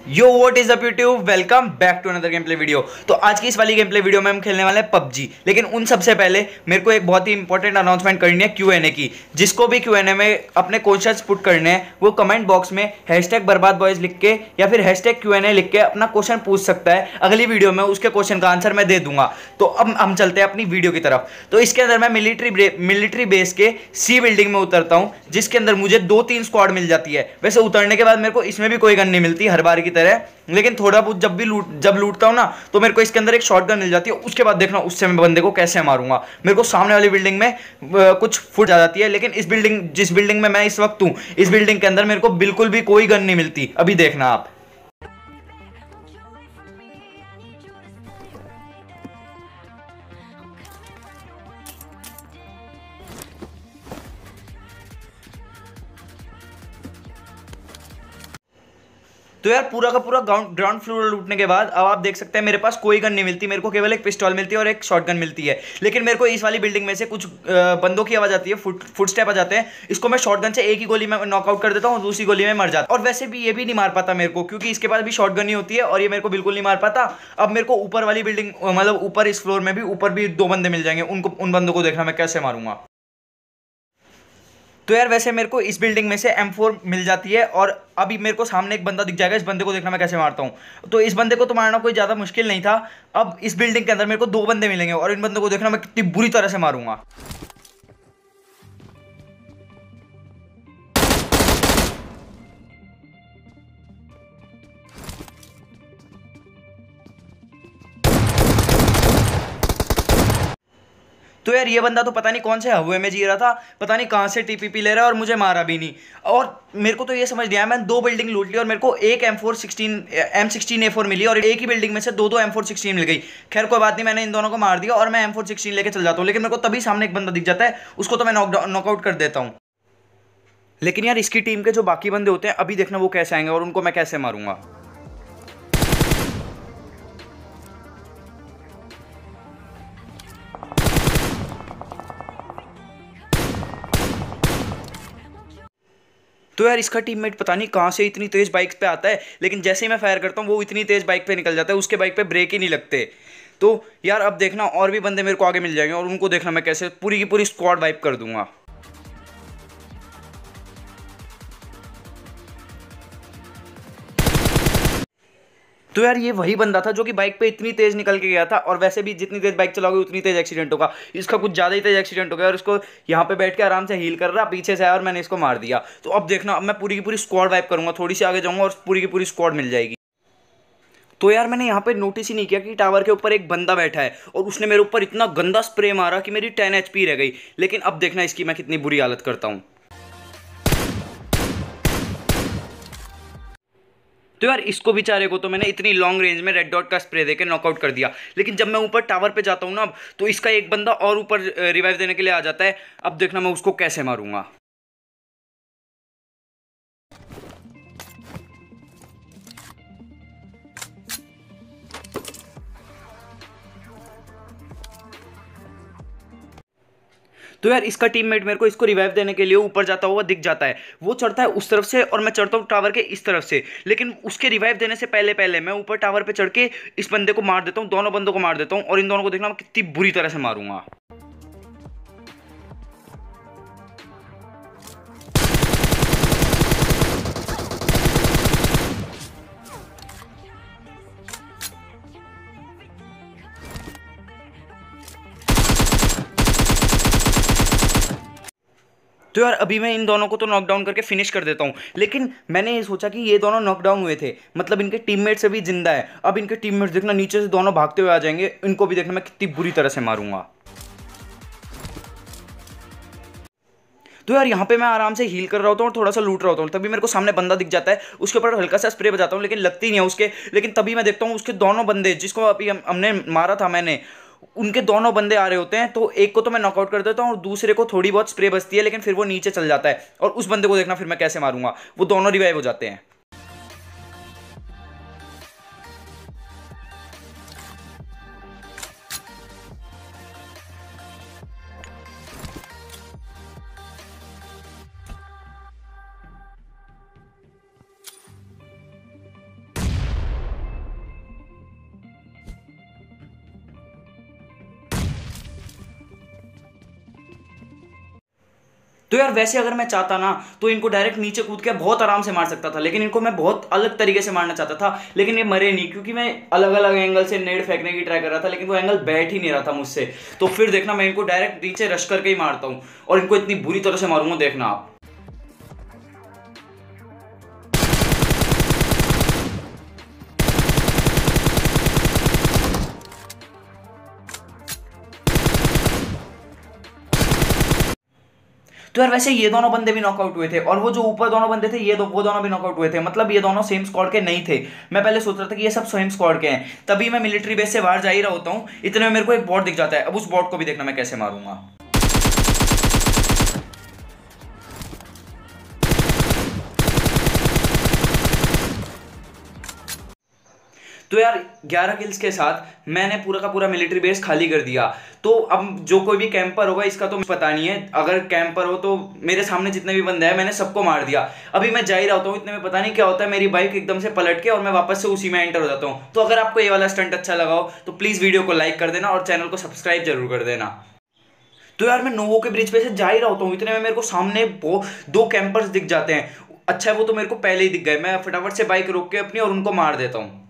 Yo what is up YouTube, welcome back to another gameplay video. तो आज की इस वाली गेम प्ले वीडियो में हम खेलने वाले हैं पबजी। लेकिन उन सबसे पहले मेरे को एक बहुत ही इंपॉर्टेंट अनाउंसमेंट करनी है Q&A की। जिसको भी Q&A में अपने क्वेश्चंस पुट करने हैं वो कमेंट बॉक्स में #बर्बाद लिख के या फिर #Q&A लिख के अपना क्वेश्चन पूछ सकता है। अगली वीडियो में उसके क्वेश्चन का आंसर मैं दे दूंगा। तो अब हम चलते हैं अपनी वीडियो की तरफ। तो इसके अंदर मैं मिलिट्री बेस के सी बिल्डिंग में उतरता हूं, जिसके अंदर मुझे 2-3 स्क्वाड मिल जाती है। वैसे उतरने के बाद मेरे को इसमें भी कोई गन नहीं मिलती हर बार की तरह, लेकिन थोड़ा बहुत जब लूटता हूं ना तो मेरे को इसके अंदर एक शॉटगन मिल जाती है। उसके बाद देखना उससे मैं बंदे को कैसे मारूंगा। मेरे को सामने वाली बिल्डिंग में कुछ फुट आ जाती है, लेकिन जिस बिल्डिंग में मैं इस वक्त हूं, इस बिल्डिंग के अंदर मेरे को बिल्कुल भी कोई गन नहीं मिलती। अभी देखना आप। तो यार पूरा का पूरा ग्राउंड फ्लोर लूटने के बाद अब आप देख सकते हैं मेरे पास कोई गन नहीं मिलती। मेरे को केवल एक पिस्टल मिलती है और एक शॉटगन मिलती है। लेकिन मेरे को इस वाली बिल्डिंग में से कुछ बंदों की आवाज आती है, फुटस्टेप आ जाते हैं। इसको मैं शॉटगन से एक ही गोली में नॉकआउट कर देता हूँ और दूसरी गोली में मर जाता। और वैसे भी ये भी नहीं मार पाता मेरे को, क्योंकि इसके पास भी शॉटगन ही होती है और ये मेरे को बिल्कुल नहीं मार पाता। अब मेरे को ऊपर वाली बिल्डिंग, मतलब ऊपर इस फ्लोर में भी ऊपर भी 2 बंदे मिल जाएंगे। उन बंदों को देखना मैं कैसे मारूंगा। तो यार वैसे मेरे को इस बिल्डिंग में से M4 मिल जाती है और अभी मेरे को सामने एक बंदा दिख जाएगा। इस बंदे को देखना मैं कैसे मारता हूँ। तो इस बंदे को तो मारना कोई ज़्यादा मुश्किल नहीं था। अब इस बिल्डिंग के अंदर मेरे को 2 बंदे मिलेंगे और इन बंदों को देखना मैं कितनी बुरी तरह से मारूंगा। तो यार ये बंदा तो पता नहीं कौन से हवा में जी रहा था, पता नहीं कहाँ से टीपीपी ले रहा है और मुझे मारा भी नहीं। और मेरे को तो ये समझ नहीं आया, मैंने 2 बिल्डिंग लूट ली और मेरे को एक M16A4 मिली और एक ही बिल्डिंग में से 2 M416 मिल गई। खैर कोई बात नहीं, मैंने इन दोनों को मार दिया और मैं M416 लेके चल जाता हूँ। लेकिन मेरे को तभी सामने एक बंदा दिख जाता है, उसको तो मैं नॉकआउट कर देता हूँ। लेकिन यार इसकी टीम के जो बाकी बंदे होते हैं अभी देखना वो कैसे आएंगे और उनको मैं कैसे मारूंगा। तो यार इसका टीममेट पता नहीं कहाँ से इतनी तेज बाइक पे आता है, लेकिन जैसे ही मैं फायर करता हूँ वो इतनी तेज बाइक पे निकल जाता है, उसके बाइक पे ब्रेक ही नहीं लगते। तो यार अब देखना और भी बंदे मेरे को आगे मिल जाएंगे और उनको देखना मैं कैसे पूरी की पूरी स्क्वाड वाइप कर दूंगा। तो यार ये वही बंदा था जो कि बाइक पे इतनी तेज निकल के गया था। और वैसे भी जितनी तेज बाइक चलाओगे उतनी तेज एक्सीडेंट होगा। इसका कुछ ज़्यादा ही तेज एक्सीडेंट हो गया और इसको यहाँ पे बैठ के आराम से हील कर रहा, पीछे से आया और मैंने इसको मार दिया। तो अब देखना अब मैं पूरी की पूरी स्क्वाड वाइप करूंगा, थोड़ी सी आगे जाऊंगा और पूरी की पूरी स्क्वाड मिल जाएगी। तो यार मैंने यहाँ पे नोटिस ही नहीं किया कि टावर के ऊपर एक बंदा बैठा है और उसने मेरे ऊपर इतना गंदा स्प्रे मारा कि मेरी 10 HP रह गई। लेकिन अब देखना इसकी मैं कितनी बुरी हालत करता हूँ। तो यार इसको बेचारे को तो मैंने इतनी लॉन्ग रेंज में रेड डॉट का स्प्रे देके नॉकआउट कर दिया। लेकिन जब मैं ऊपर टावर पे जाता हूँ ना, अब तो इसका एक बंदा और ऊपर रिवाइव देने के लिए आ जाता है। अब देखना मैं उसको कैसे मारूंगा। तो यार इसका टीममेट मेरे को इसको रिवाइव देने के लिए ऊपर जाता हुआ दिख जाता है। वो चढ़ता है उस तरफ से और मैं चढ़ता हूँ टावर के इस तरफ से। लेकिन उसके रिवाइव देने से पहले पहले मैं ऊपर टावर पे चढ़ के इस बंदे को मार देता हूँ, दोनों बंदों को मार देता हूँ और इन दोनों को देखना मैं कितनी बुरी तरह से मारूंगा। तो यार अभी मैं इन दोनों को तो नॉकडाउन करके फिनिश कर देता हूँ। लेकिन मैंने ये सोचा कि ये दोनों नॉकडाउन हुए थे, मतलब इनके टीममेट से भी जिंदा है। अब इनके टीममेट्स देखना नीचे से दोनों भागते हुए आ जाएंगे, इनको भी देखना मैं कितनी बुरी तरह से मारूंगा। तो यार यहाँ पे मैं आराम से हील कर रहा होता हूँ और थोड़ा सा लूट रहा होता हूँ, तभी मेरे को सामने बंदा दिख जाता है। उसके ऊपर हल्का सा स्प्रे बजाता हूँ लेकिन लगती नहीं है उसके। लेकिन तभी मैं देखता हूँ उसके दोनों बंदे, जिसको अभी हमने मारा था मैंने, उनके दोनों बंदे आ रहे होते हैं। तो एक को तो मैं नॉकआउट कर देता हूँ और दूसरे को थोड़ी बहुत स्प्रे बचती है, लेकिन फिर वो नीचे चल जाता है। और उस बंदे को देखना फिर मैं कैसे मारूंगा। वो दोनों रिवाइव हो जाते हैं। यार वैसे अगर मैं चाहता ना तो इनको डायरेक्ट नीचे कूद के बहुत आराम से मार सकता था, लेकिन इनको मैं बहुत अलग तरीके से मारना चाहता था, लेकिन ये मरे नहीं क्योंकि मैं अलग अलग एंगल से नेड फेंकने की ट्राई कर रहा था, लेकिन वो एंगल बैठ ही नहीं रहा था मुझसे। तो फिर देखना मैं इनको डायरेक्ट नीचे रश करके ही मारता हूँ और इनको इतनी बुरी तरह से मारूंगा, देखना आप। तो यार वैसे ये दोनों बंदे भी नॉकआउट हुए थे, और वो जो ऊपर दोनों बंदे थे वो दोनों भी नॉकआउट हुए थे, मतलब ये दोनों सेम स्क्वाड के नहीं थे। मैं पहले सोच रहा था कि ये सब सेम स्क्वाड के हैं, तभी मैं मिलिट्री बेस से बाहर जा ही रहा होता हूँ, इतने में मेरे को एक बॉट दिख जाता है। अब उस बॉट को भी देखना मैं कैसे मारूंगा। तो यार 11 किल्स के साथ मैंने पूरा का पूरा मिलिट्री बेस खाली कर दिया। तो अब जो कोई भी कैंपर होगा इसका तो पता नहीं है, अगर कैंपर हो तो मेरे सामने जितने भी बंदे हैं मैंने सबको मार दिया। अभी मैं जा ही रहा होता हूँ, इतने में पता नहीं क्या होता है, मेरी बाइक एकदम से पलट के और मैं वापस से उसी में एंटर हो जाता हूँ। तो अगर आपको ये वाला स्टंट अच्छा लगा हो तो प्लीज़ वीडियो को लाइक कर देना और चैनल को सब्सक्राइब जरूर कर देना। तो यार मैं नोवो के ब्रिज पे से जा ही रहा होता हूँ, इतने में मेरे को सामने दो कैंपर्स दिख जाते हैं। अच्छा है वो तो मेरे को पहले ही दिख गए, मैं फटाफट से बाइक रोक के अपनी और उनको मार देता हूँ।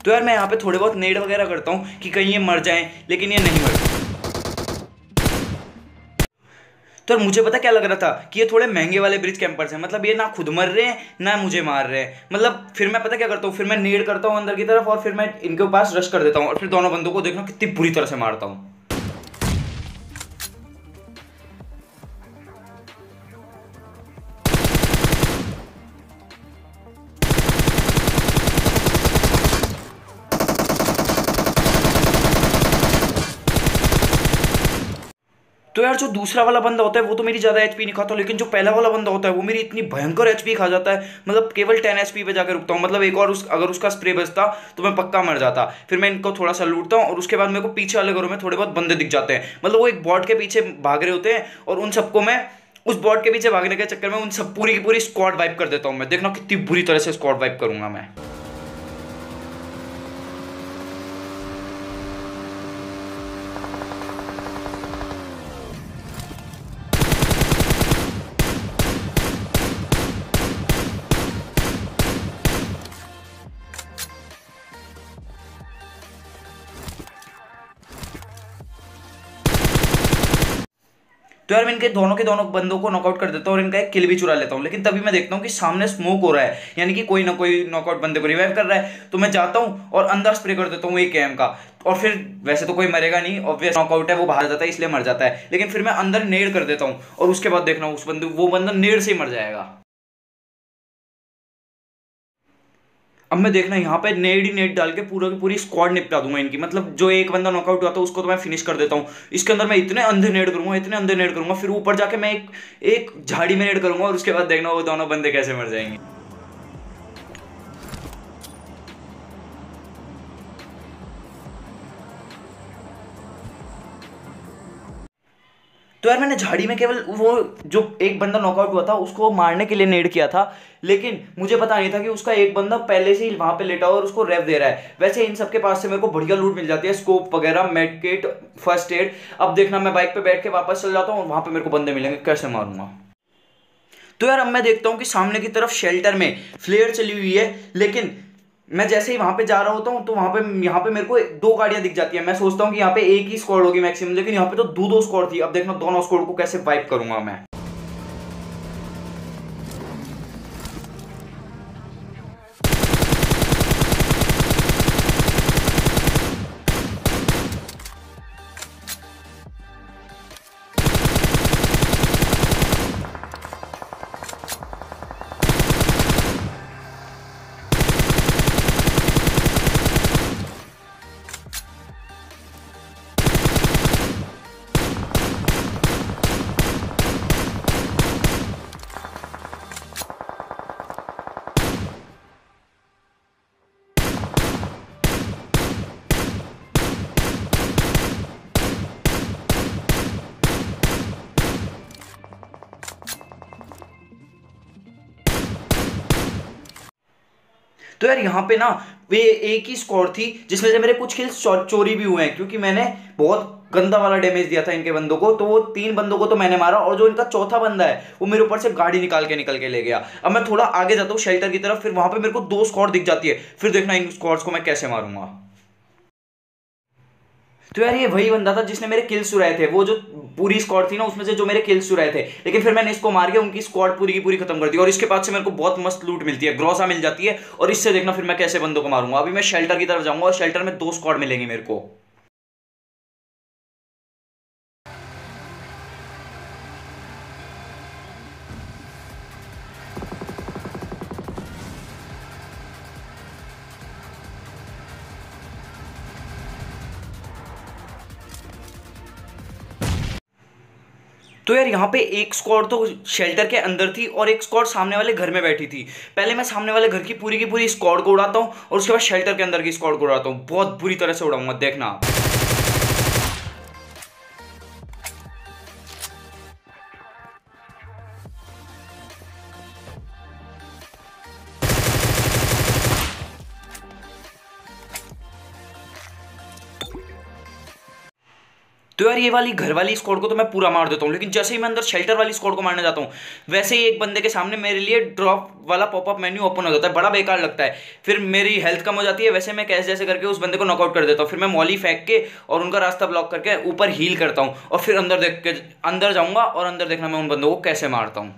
तो यार मैं यहाँ पे थोड़े बहुत नेड वगैरह करता हूँ कि कहीं ये मर जाएं, लेकिन ये नहीं मरते। तो यार मुझे पता क्या लग रहा था कि ये थोड़े महंगे वाले ब्रिज कैंपर्स हैं, मतलब ये ना खुद मर रहे हैं ना मुझे मार रहे हैं। मतलब फिर मैं पता क्या करता हूँ, फिर मैं नेड करता हूँ अंदर की तरफ और फिर मैं इनके पास रश कर देता हूँ और फिर दोनों बंदों को देखना कितनी बुरी तरह से मारता हूँ। तो यार जो दूसरा वाला बंदा होता है वो तो मेरी ज़्यादा एचपी नहीं खाता, लेकिन जो पहला वाला बंदा होता है वो मेरी इतनी भयंकर एचपी खा जाता है, मतलब केवल 10 एचपी पे जाकर रुकता हूँ। मतलब एक और अगर उसका स्प्रे बचता तो मैं पक्का मर जाता। फिर मैं इनको थोड़ा सा लूटता हूँ और उसके बाद मेरे को पीछे वाले घरों में थोड़े बहुत बंदे दिख जाते हैं, मतलब वो एक बॉट के पीछे भाग रहे होते हैं और उन सबको मैं उस बॉट के पीछे भागने के चक्कर में उन सब पूरी की पूरी स्क्वाड वाइप कर देता हूँ। मैं देखना कितनी बुरी तरह से स्क्वाड वाइप करूंगा मैं। तो यार मैं इनके दोनों के दोनों बंदों को नॉकआउट कर देता हूँ और इनका एक किल भी चुरा लेता हूँ, लेकिन तभी मैं देखता हूँ कि सामने स्मोक हो रहा है, यानी कि कोई ना कोई नॉकआउट बंदे को रिवाइव कर रहा है। तो मैं जाता हूँ और अंदर स्प्रे कर देता हूँ एक एम का, और फिर वैसे तो कोई मरेगा नहीं, ऑब्वियस नॉकआउट है, वो बाहर जाता है इसलिए मर जाता है, लेकिन फिर मैं अंदर नेड कर देता हूँ और उसके बाद देखना वो बंदा नेड से ही मर जाएगा। अब मैं देखना यहाँ पे नेड ही नेड डाल के पूरा की पूरी स्क्वाड निपटा दूंगा इनकी, मतलब जो एक बंदा नॉकआउट हुआ था उसको तो मैं फिनिश कर देता हूँ। इसके अंदर मैं इतने अंधे नेड करूंगा, इतने अंधे नेड करूंगा, फिर ऊपर जाके मैं एक झाड़ी में नेड करूंगा और उसके बाद देखना वो दोनों बंदे कैसे मर जाएंगे। तो यार मैंने झाड़ी में केवल वो जो एक बंदा नॉकआउट हुआ था उसको मारने के लिए नेड किया था, लेकिन मुझे पता नहीं था कि उसका एक बंदा पहले से ही वहां पे लेटा हुआ और उसको रेव दे रहा है। वैसे इन सबके पास से मेरे को बढ़िया लूट मिल जाती है, स्कोप वगैरह, मेड किट, फर्स्ट एड। अब देखना मैं बाइक पे बैठ के वापस चल जाता हूँ और वहां पे मेरे को बंदे मिलेंगे, कैसे मारूंगा। तो यार अब मैं देखता हूँ कि सामने की तरफ शेल्टर में फ्लेयर चली हुई है, लेकिन मैं जैसे ही वहां पे जा रहा होता हूँ तो वहां पे यहाँ पे मेरे को दो गाड़ियां दिख जाती है। मैं सोचता हूँ कि यहाँ पे एक ही स्क्वाड होगी मैक्सिमम, लेकिन यहाँ पे तो दो दो स्क्वाड थी। अब देखना दोनों स्क्वाड को कैसे वाइप करूंगा मैं। तो यार यहाँ पे ना वे एक ही स्क्वाड थी जिसमें से मेरे कुछ किल्स चोरी भी हुए हैं, क्योंकि मैंने बहुत गंदा वाला डैमेज दिया था इनके बंदों को। तो वो 3 बंदों को तो मैंने मारा, और जो इनका चौथा बंदा है वो मेरे ऊपर से गाड़ी निकल के ले गया। अब मैं थोड़ा आगे जाता हूँ शेल्टर की तरफ, फिर वहां पे मेरे को 2 स्क्वाड दिख जाती है, फिर देखना इन स्क्वाड्स को मैं कैसे मारूंगा। तो यार ये वही बंदा था जिसने मेरे किल्स चुराए थे, वो जो पूरी स्क्वाड थी ना उसमें से जो मेरे किल्स चुराए थे। लेकिन फिर मैंने इसको मार के उनकी स्क्वाड पूरी की पूरी खत्म कर दी, और इसके बाद से मेरे को बहुत मस्त लूट मिलती है, ग्रोसा मिल जाती है। और इससे देखना फिर मैं कैसे बंदों को मारूंगा। अभी मैं शेल्टर की तरफ जाऊंगा और शेल्टर में 2 स्क्वाड मिलेंगे मेरे को। तो यार यहाँ पे एक स्क्वाड तो शेल्टर के अंदर थी और एक स्क्वाड सामने वाले घर में बैठी थी। पहले मैं सामने वाले घर की पूरी स्क्वाड को उड़ाता हूँ, और उसके बाद शेल्टर के अंदर की स्क्वाड को उड़ाता हूँ। बहुत बुरी तरह से उड़ाऊंगा, देखना आप। तो यार ये वाली घर वाली स्क्वाड को तो मैं पूरा मार देता हूँ, लेकिन जैसे ही मैं अंदर शेल्टर वाली स्क्वाड को मारने जाता हूँ, वैसे ही एक बंदे के सामने मेरे लिए ड्रॉप वाला पॉपअप मेन्यू ओपन हो जाता है। बड़ा बेकार लगता है, फिर मेरी हेल्थ कम हो जाती है। वैसे मैं कैसे जैसे करके उस बंदे को नॉकआउट कर देता हूँ, फिर मैं मॉली फेंक के और उनका रास्ता ब्लॉक करके ऊपर हील करता हूँ, और फिर अंदर देख के अंदर जाऊंगा, और अंदर देखना मैं उन बंदों को कैसे मारता हूँ।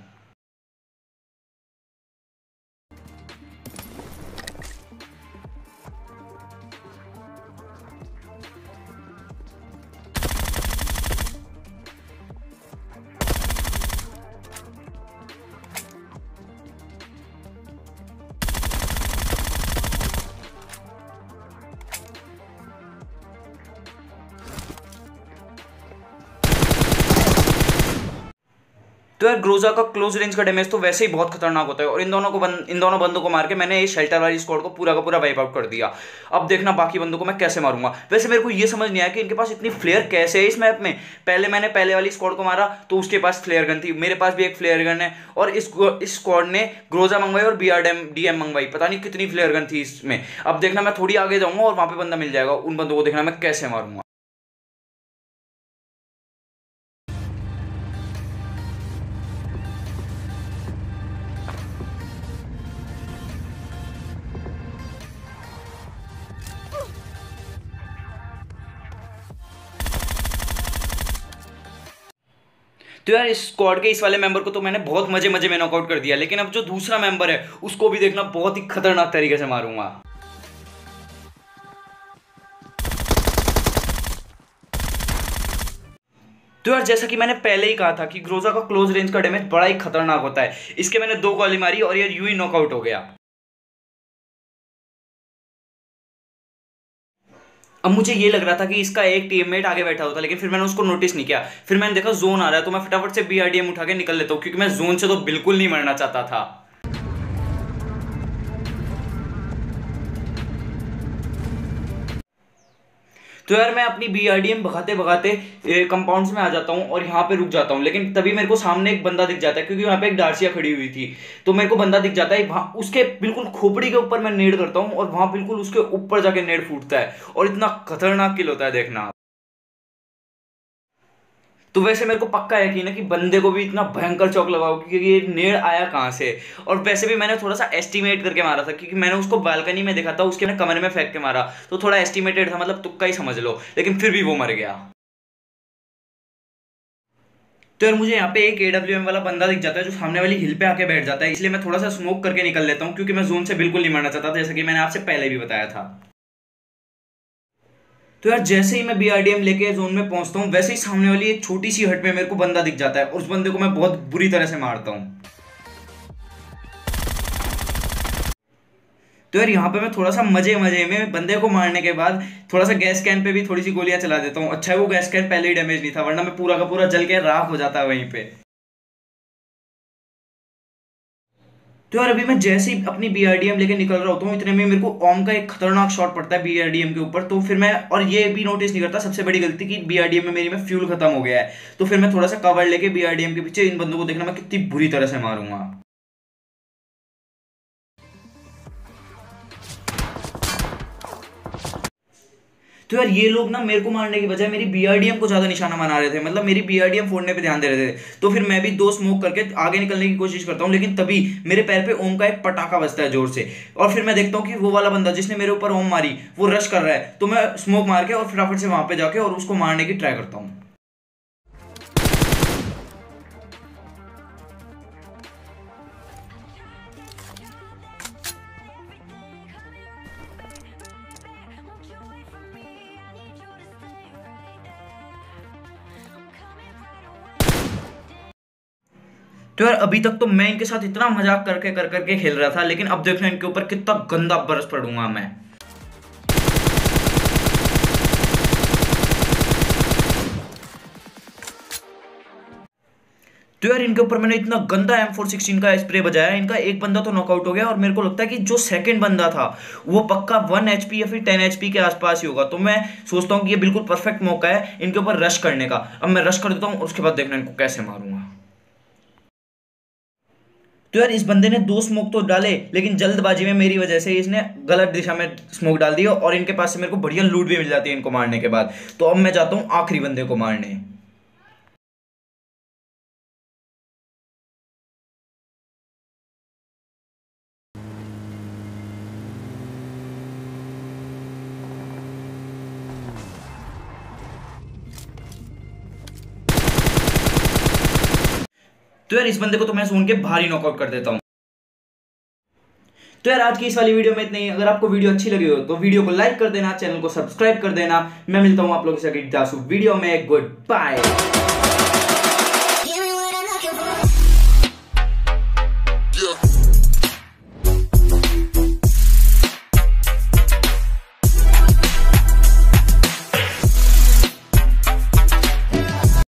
तो यार ग्रोजा का क्लोज रेंज का डैमेज तो वैसे ही बहुत खतरनाक होता है, और इन दोनों बंदों को मार के मैंने ये शेल्टर वाली स्क्वाड को पूरा का पूरा वाइप आउट कर दिया। अब देखना बाकी बंदों को मैं कैसे मारूंगा। वैसे मेरे को ये समझ नहीं आया कि इनके पास इतनी फ्लेयर कैसे है इस मैप में। मैंने पहले वाली स्क्वाड को मारा तो उसके पास फ्लेयर गन थी, मेरे पास भी एक फ्लेयर गन है, और इस स्क्वाड ने ग्रोजा मंगवाई और BRDM मंगवाई। पता नहीं कितनी फ्लेयर गन थी इसमें। अब देखना मैं थोड़ी आगे जाऊंगा और वहां पे बंदा मिल जाएगा, उन बंदों को देखना मैं कैसे मारूंगा। तो यार इस स्क्वाड के इस वाले मेंबर को तो मैंने बहुत मजे मजे में नॉकआउट कर दिया, लेकिन अब जो दूसरा मेंबर है उसको भी देखना बहुत ही खतरनाक तरीके से मारूंगा। तो यार जैसा कि मैंने पहले ही कहा था कि ग्रोजा का क्लोज रेंज का डैमेज बड़ा ही खतरनाक होता है। इसके मैंने 2 गोली मारी और यार यूं ही नॉकआउट हो गया। अब मुझे ये लग रहा था कि इसका एक टीममेट आगे बैठा होता, लेकिन फिर मैंने उसको नोटिस नहीं किया। फिर मैंने देखा जोन आ रहा है, तो मैं फटाफट से BRDM उठा के निकल लेता हूँ, क्योंकि मैं जोन से तो बिल्कुल नहीं मरना चाहता था। तो यार मैं अपनी BRDM भगाते भगाते कंपाउंड्स में आ जाता हूँ और यहाँ पे रुक जाता हूँ, लेकिन तभी मेरे को सामने एक बंदा दिख जाता है, क्योंकि वहाँ पे एक डार्सिया खड़ी हुई थी। तो मेरे को बंदा दिख जाता है, वहाँ उसके बिल्कुल खोपड़ी के ऊपर मैं नेड करता हूँ, और वहाँ बिल्कुल उसके ऊपर जाके नेड फूटता है, और इतना खतरनाक किल होता है, देखना। तो वैसे मेरे को पक्का यकीन है कि बंदे को भी इतना भयंकर चौक लगा होगा, क्योंकि ये नेड आया कहाँ से। और वैसे भी मैंने थोड़ा सा एस्टिमेट करके मारा था, क्योंकि मैंने उसको बालकनी में देखा था, उसके मैंने कमरे में फेंक के मारा, तो थोड़ा एस्टिमेटेड था, मतलब तुक्का ही समझ लो, लेकिन फिर भी वो मर गया। तो यार मुझे यहाँ पे एक AWM वाला बंदा दिख जाता है जो सामने वाली हिल पे आके बैठ जाता है, इसलिए मैं थोड़ा सा स्मोक करके निकल लेता हूँ, क्योंकि मैं जोन से बिल्कुल नहीं मरना चाहता था, जैसे कि मैंने आपसे पहले भी बताया था। तो यार जैसे ही मैं BRDM लेके जोन में पहुंचता हूँ, वैसे ही सामने वाली एक छोटी सी हट में मेरे को बंदा दिख जाता है, और उस बंदे को मैं बहुत बुरी तरह से मारता हूँ। तो यार यहाँ पे मैं थोड़ा सा मजे मजे में बंदे को मारने के बाद थोड़ा सा गैस कैन पे भी थोड़ी सी गोलियां चला देता हूँ। अच्छा है वो गैस कैन पहले ही डैमेज नहीं था, वरना मैं पूरा का पूरा जल के राख हो जाता है वहीं पे। तो यार अभी मैं जैसे ही अपनी BRDM लेके निकल रहा होता हूँ, इतने में मेरे को ओम का एक खतरनाक शॉट पड़ता है BRDM के ऊपर। तो फिर मैं और ये भी नोटिस नहीं करता, सबसे बड़ी गलती की BRDM में मेरी में फ्यूल खत्म हो गया है। तो फिर मैं थोड़ा सा कवर लेके BRDM के पीछे इन बंदों को देखना मैं कितनी बुरी तरह से मारूंगा। तो यार ये लोग ना मेरे को मारने की बजाय मेरी बीआरडीएम को ज्यादा निशाना बना रहे थे, मतलब मेरी बीआरडीएम फोड़ने पे ध्यान दे रहे थे। तो फिर मैं भी 2 स्मोक करके आगे निकलने की कोशिश करता हूँ, लेकिन तभी मेरे पैर पे ओम का एक पटाखा बजता है जोर से, और फिर मैं देखता हूँ कि वो वाला बंदा जिसने मेरे ऊपर ओम मारी वो रश कर रहा है। तो मैं स्मोक मार के और फटाफट से वहां पे जाके और उसको मारने की ट्राई करता हूँ। तो यार अभी तक तो मैं इनके साथ इतना मजाक करके कर करके खेल रहा था, लेकिन अब देखना इनके ऊपर कितना गंदा बरस पड़ूंगा मैं। तो यार इनके ऊपर मैंने इतना गंदा M416 का स्प्रे बजाया, इनका एक बंदा तो नॉकआउट हो गया, और मेरे को लगता है कि जो सेकंड बंदा था वो पक्का 1 HP या फिर 10 HP के आसपास ही होगा। तो मैं सोचता हूँ कि ये बिल्कुल परफेक्ट मौका है इनके ऊपर रश करने का। अब मैं रश कर देता हूँ और उसके बाद देखना इनको कैसे मारूंगा। तो यार इस बंदे ने 2 स्मोक तो डाले, लेकिन जल्दबाजी में मेरी वजह से इसने गलत दिशा में स्मोक डाल दिया, और इनके पास से मेरे को बढ़िया लूट भी मिल जाती है इनको मारने के बाद। तो अब मैं जाता हूँ आखिरी बंदे को मारने। तो यार इस बंदे को तो मैं सुन के भारी नॉकआउट कर देता हूँ। तो यार आज की इस वाली वीडियो में इतना ही। अगर आपको वीडियो अच्छी लगी हो तो वीडियो को लाइक कर देना, चैनल को सब्सक्राइब कर देना। मैं मिलता हूँ आप लोगों से अगली जासू वीडियो में। Good bye.